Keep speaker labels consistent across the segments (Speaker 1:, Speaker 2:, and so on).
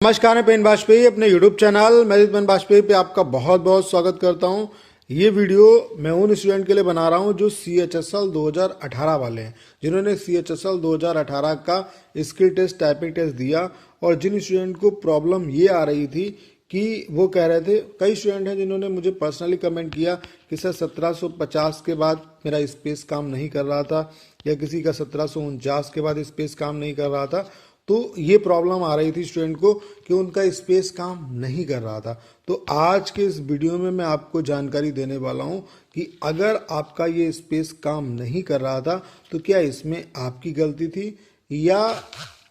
Speaker 1: नमस्कार, मैं पेन वाजपेयी अपने YouTube channel magic pen Vajpayee पे आपका बहुत बहुत स्वागत करता हूं। ये वीडियो मैं उन स्टूडेंट के लिए बना रहा हूं जो CHSL 2018 वाले हैं, जिन्होंने CHSL 2018 का स्किल टेस्ट टाइपिंग टेस्ट दिया। और जिन स्टूडेंट को प्रॉब्लम ये आ रही थी कि वो कह रहे थे, कई स्टूडेंट हैं जिन्होंने मुझे पर्सनली कमेंट किया कि सर 1750 के बाद मेरा स्पेस काम नहीं कर रहा था, या किसी का 1749 के बाद स्पेस काम नहीं कर रहा था। तो ये प्रॉब्लम आ रही थी स्टूडेंट को कि उनका स्पेस काम नहीं कर रहा था। तो आज के इस वीडियो में मैं आपको जानकारी देने वाला हूं कि अगर आपका ये स्पेस काम नहीं कर रहा था तो क्या इसमें आपकी गलती थी, या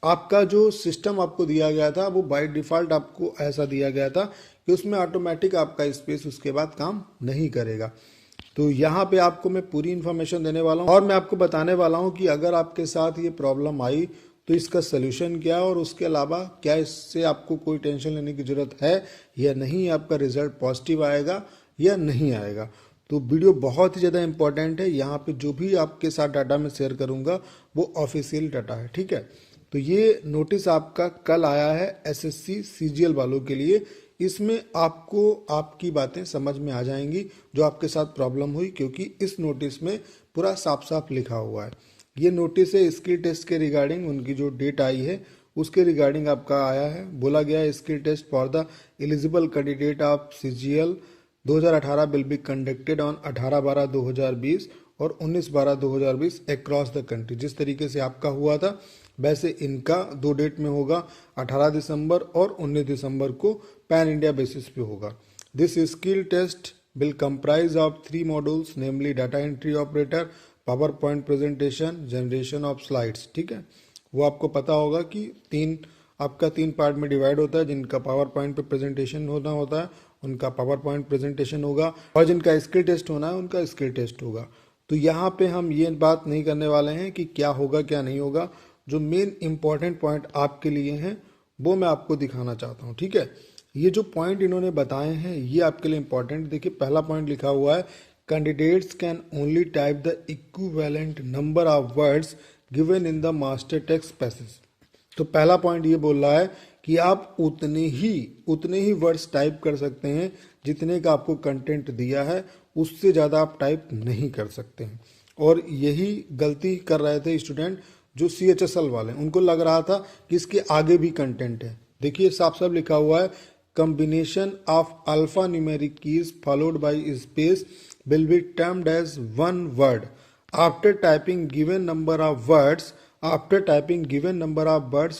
Speaker 1: आपका जो सिस्टम आपको दिया गया था वो बाय डिफ़ॉल्ट आपको ऐसा दिया गया था कि उसमें ऑटोमेटिक आपका स्पेस उसके बाद काम नहीं करेगा। तो यहाँ पे आपको मैं पूरी इन्फॉर्मेशन देने वाला हूँ और मैं आपको बताने वाला हूँ कि अगर आपके साथ ये प्रॉब्लम आई तो इसका सलूशन क्या है, और उसके अलावा क्या इससे आपको कोई टेंशन लेने की ज़रूरत है या नहीं, आपका रिजल्ट पॉजिटिव आएगा या नहीं आएगा। तो वीडियो बहुत ही ज़्यादा इंपॉर्टेंट है। यहाँ पे जो भी आपके साथ डाटा मैं शेयर करूँगा वो ऑफिशियल डाटा है, ठीक है। तो ये नोटिस आपका कल आया है SSC CGL वालों के लिए। इसमें आपको आपकी बातें समझ में आ जाएंगी जो आपके साथ प्रॉब्लम हुई, क्योंकि इस नोटिस में पूरा साफ साफ लिखा हुआ है। ये नोटिस है स्किल टेस्ट के रिगार्डिंग, उनकी जो डेट आई है उसके रिगार्डिंग आपका आया है। बोला गया है skill test for the eligible candidate of CGL 2018 will be conducted on 18/12/2020 और 19/12/2020 अक्रॉस द कंट्री। जिस तरीके से आपका हुआ था वैसे इनका 2 डेट में होगा, 18 दिसंबर और 19 दिसंबर को पैन इंडिया बेसिस पे होगा। This skill test will comprise of 3 modules, namely data entry operator, power point presentation, generation of slides, ठीक है। वो आपको पता होगा कि आपका 3 पार्ट में डिवाइड होता है। जिनका पावर पॉइंट पे प्रेजेंटेशन होता है उनका पावर पॉइंट प्रेजेंटेशन होगा, और जिनका स्किल टेस्ट होना है उनका स्किल टेस्ट होगा। तो यहाँ पे हम ये बात नहीं करने वाले हैं कि क्या होगा क्या नहीं होगा। जो मेन इंपॉर्टेंट पॉइंट आपके लिए हैं वो मैं आपको दिखाना चाहता हूँ, ठीक है। ये जो पॉइंट इन्होंने बताए हैं ये आपके लिए इंपॉर्टेंट। देखिए, पहला पॉइंट लिखा हुआ है candidates can only type the equivalent number of words given in the master text passage. तो पहला पॉइंट ये बोल रहा है कि आप उतने ही वर्ड्स टाइप कर सकते हैं जितने का आपको कंटेंट दिया है, उससे ज़्यादा आप टाइप नहीं कर सकते हैं। और यही गलती कर रहे थे स्टूडेंट जो CHSL वाले, उनको लग रहा था कि इसके आगे भी कंटेंट है। देखिए साफ साफ लिखा हुआ है combination of alphanumeric keys followed by space will be termed as one word. After typing given number of words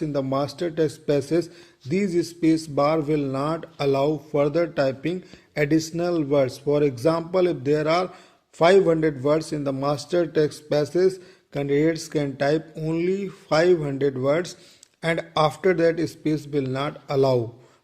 Speaker 1: in the master text passage, these space bar will not allow further typing additional words. For example, if there are 500 words in the master text passage, candidates can type only 500 words, and after that space will not allow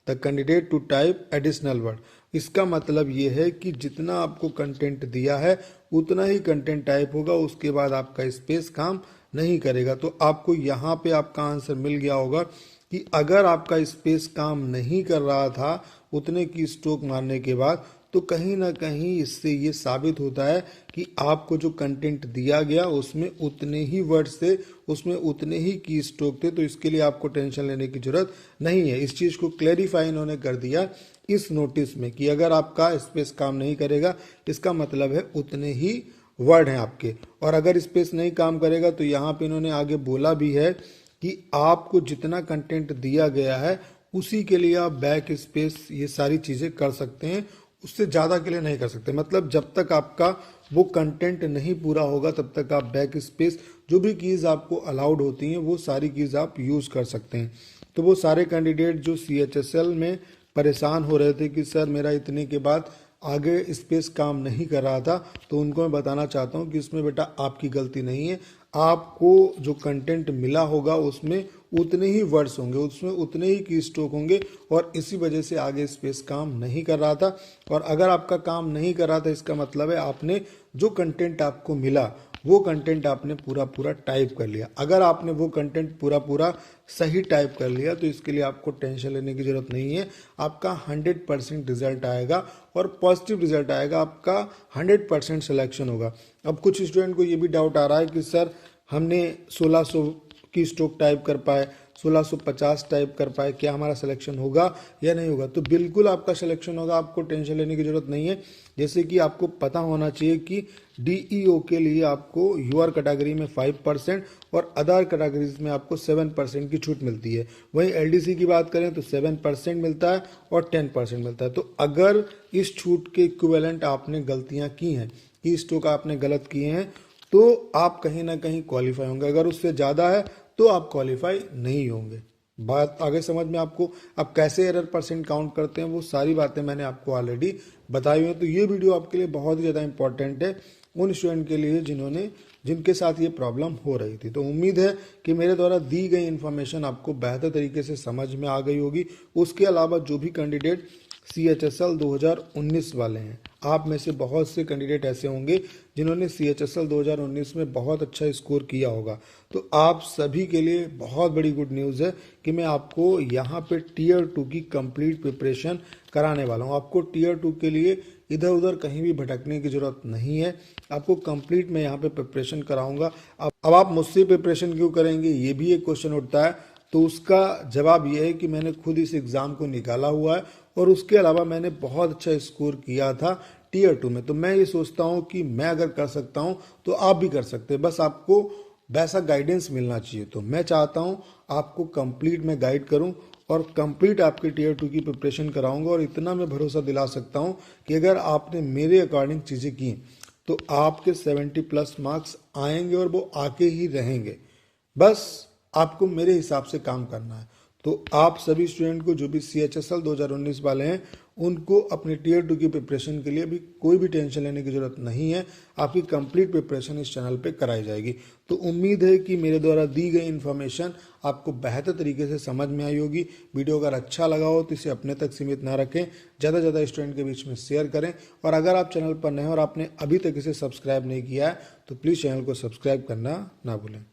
Speaker 1: the candidate to type additional word. इसका मतलब ये है कि जितना आपको content दिया है उतना ही कंटेंट टाइप होगा, उसके बाद आपका स्पेस काम नहीं करेगा। तो आपको यहाँ पे आपका आंसर मिल गया होगा कि अगर आपका स्पेस काम नहीं कर रहा था उतने की स्ट्रोक मारने के बाद, तो कहीं ना कहीं इससे ये साबित होता है कि आपको जो कंटेंट दिया गया उसमें उतने ही वर्ड्स थे, उसमें उतने ही की स्ट्रोक थे। तो इसके लिए आपको टेंशन लेने की जरूरत नहीं है। इस चीज़ को क्लैरिफाई इन्होंने कर दिया इस नोटिस में कि अगर आपका स्पेस काम नहीं करेगा इसका मतलब है उतने ही वर्ड हैं आपके, और अगर स्पेस नहीं काम करेगा तो यहाँ पे इन्होंने आगे बोला भी है कि आपको जितना कंटेंट दिया गया है उसी के लिए आप बैक स्पेस ये सारी चीज़ें कर सकते हैं, उससे ज़्यादा के लिए नहीं कर सकते। मतलब जब तक आपका वो कंटेंट नहीं पूरा होगा तब तक आप बैक स्पेस जो भी कीज़ आपको अलाउड होती हैं वो सारी कीज़ आप यूज़ कर सकते हैं। तो वो सारे कैंडिडेट जो CHSL में परेशान हो रहे थे कि सर मेरा इतने के बाद आगे स्पेस काम नहीं कर रहा था, तो उनको मैं बताना चाहता हूँ कि इसमें बेटा आपकी गलती नहीं है। आपको जो कंटेंट मिला होगा उसमें उतने ही वर्ड्स होंगे, उसमें उतने ही की स्ट्रोक होंगे, और इसी वजह से आगे स्पेस काम नहीं कर रहा था। और अगर आपका काम नहीं कर रहा था इसका मतलब है आपने जो कंटेंट आपको मिला वो कंटेंट आपने पूरा टाइप कर लिया। अगर आपने वो कंटेंट पूरा सही टाइप कर लिया तो इसके लिए आपको टेंशन लेने की जरूरत नहीं है। आपका 100% रिजल्ट आएगा और पॉजिटिव रिजल्ट आएगा, आपका 100% सिलेक्शन होगा। अब कुछ स्टूडेंट को ये भी डाउट आ रहा है कि सर हमने 1600 की स्ट्रोक टाइप कर पाए, 1650 टाइप कर पाए, क्या हमारा सिलेक्शन होगा या नहीं होगा? तो बिल्कुल आपका सिलेक्शन होगा, आपको टेंशन लेने की जरूरत नहीं है। जैसे कि आपको पता होना चाहिए कि डीईओ के लिए आपको यूआर कैटेगरी में 5% और अदर कैटेगरीज में आपको 7% की छूट मिलती है। वहीं एलडीसी की बात करें तो 7% मिलता है और 10% मिलता है। तो अगर इस छूट के इक्विवेलेंट आपने गलतियां की हैं, ई स्टॉक आपने गलत किए हैं, तो आप कहीं ना कहीं क्वालिफाई होंगे। अगर उससे ज़्यादा है तो आप क्वालिफाई नहीं होंगे। बात आगे समझ में आपको? आप कैसे एरर परसेंट काउंट करते हैं वो सारी बातें मैंने आपको ऑलरेडी बताई हुई हैं। तो ये वीडियो आपके लिए बहुत ही ज़्यादा इंपॉर्टेंट है उन स्टूडेंट के लिए जिनके साथ ये प्रॉब्लम हो रही थी। तो उम्मीद है कि मेरे द्वारा दी गई इन्फॉर्मेशन आपको बेहतर तरीके से समझ में आ गई होगी। उसके अलावा जो भी कैंडिडेट CHSL 2019 वाले हैं, आप में से बहुत से कैंडिडेट ऐसे होंगे जिन्होंने CHSL 2019 में बहुत अच्छा स्कोर किया होगा। तो आप सभी के लिए बहुत बड़ी गुड न्यूज़ है कि मैं आपको यहाँ पे Tier 2 की कंप्लीट प्रिपरेशन कराने वाला हूँ। आपको Tier 2 के लिए इधर उधर कहीं भी भटकने की जरूरत नहीं है। आपको कंप्लीट मैं यहाँ पे प्रिपरेशन कराऊंगा। अब आप मुझसे प्रिपरेशन क्यों करेंगे, ये भी एक क्वेश्चन उठता है। तो उसका जवाब ये है कि मैंने खुद इस एग्ज़ाम को निकाला हुआ है और उसके अलावा मैंने बहुत अच्छा स्कोर किया था Tier 2 में। तो मैं ये सोचता हूँ कि मैं अगर कर सकता हूँ तो आप भी कर सकते हैं, बस आपको वैसा गाइडेंस मिलना चाहिए। तो मैं चाहता हूँ आपको कंप्लीट मैं गाइड करूँ और कंप्लीट आपके Tier 2 की प्रिपरेशन कराऊंगा। और इतना मैं भरोसा दिला सकता हूँ कि अगर आपने मेरे अकॉर्डिंग चीज़ें की तो आपके 70+ मार्क्स आएंगे और वो आके ही रहेंगे। बस आपको मेरे हिसाब से काम करना है। तो आप सभी स्टूडेंट को जो भी CHSL 2019 वाले हैं उनको अपने Tier 2 की प्रिपरेशन के लिए भी कोई भी टेंशन लेने की जरूरत नहीं है। आपकी कंप्लीट प्रिपरेशन इस चैनल पे कराई जाएगी। तो उम्मीद है कि मेरे द्वारा दी गई इन्फॉर्मेशन आपको बेहतर तरीके से समझ में आई होगी। वीडियो अगर अच्छा लगा हो तो इसे अपने तक सीमित ना रखें, ज़्यादा से ज़्यादा स्टूडेंट के बीच में शेयर करें। और अगर आप चैनल पर नए हैं और आपने अभी तक इसे सब्सक्राइब नहीं किया है तो प्लीज़ चैनल को सब्सक्राइब करना ना भूलें।